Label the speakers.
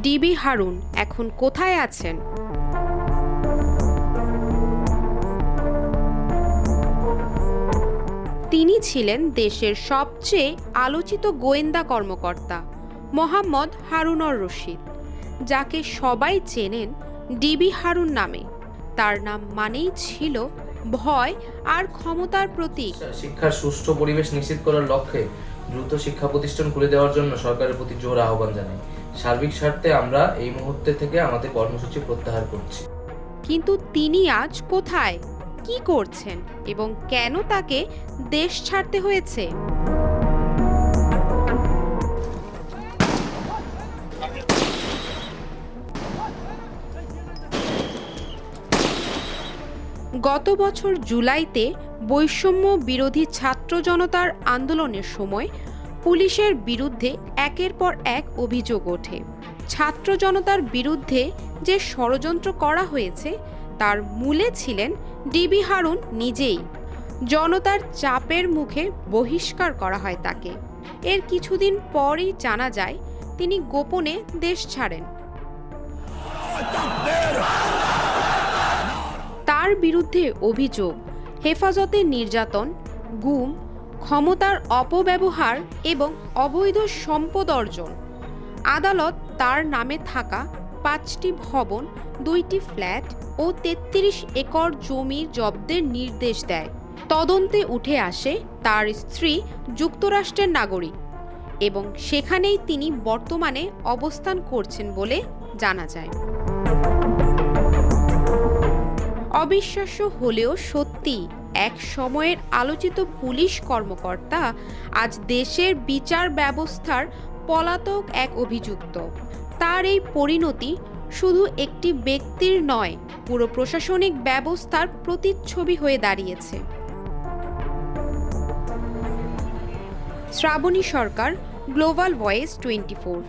Speaker 1: DB Harun এখন কোথায় আছেন? তিনি ছিলেন দেশের সবচেয়ে আলোচিত গোয়েন্দা কর্মকর্তা মোহাম্মদ হারুনর রশিদ, যাকে সবাই চেনেন ডিবি হারুন নামে। তার নাম মানেই ছিল ভয় আর ক্ষমতার প্রতীক।
Speaker 2: শিক্ষার সুষ্ঠু পরিবেশ নিশ্চিত করার লক্ষ্যে দ্রুত শিক্ষা প্রতিষ্ঠান খুলে দেওয়ার জন্য সরকারের প্রতি জোর আহ্বান জানাই। সার্বিক স্বার্থে আমরা এই মুহূর্তে থেকে আমাদের কর্মসূচি প্রত্যাহার করছি।
Speaker 1: কিন্তু তিনি আজ কোথায়, কি করছেন এবং কেন তাকে দেশ ছাড়তে হয়েছে? গত বছর জুলাইতে বৈষম্য বিরোধী ছাত্র জনতার আন্দোলনের সময় পুলিশের বিরুদ্ধে একের পর এক অভিযোগ ওঠে। ছাত্র জনতার বিরুদ্ধে যে ষড়যন্ত্র করা হয়েছে তার মূলে ছিলেন ডিবি হারুন নিজেই। জনতার চাপের মুখে বহিষ্কার করা হয় তাকে। এর কিছুদিন পরই জানা যায় তিনি গোপনে দেশ ছাড়েন। তার বিরুদ্ধে অভিযোগ হেফাজতে নির্যাতন, গুম, ক্ষমতার অপব্যবহার এবং অবৈধ সম্পদ অর্জন। আদালত তার নামে থাকা 5টি ভবন, 2টি ফ্ল্যাট ও 33 একর জমি জব্দের নির্দেশ দেয়। তদন্তে উঠে আসে তার স্ত্রী যুক্তরাষ্ট্রের নাগরিক এবং সেখানেই তিনি বর্তমানে অবস্থান করছেন বলে জানা যায়। অবিশ্বাস্য হলেও সত্যি, এক সময়ের আলোচিত পুলিশ কর্মকর্তা আজ দেশের বিচার ব্যবস্থার পলাতক এক অভিযুক্ত। তার এই পরিণতি শুধু একটি ব্যক্তির নয়, পুরো প্রশাসনিক ব্যবস্থার প্রতিচ্ছবি হয়ে দাঁড়িয়েছে। শ্রাবণী সরকার, গ্লোবাল ভয়েস 24।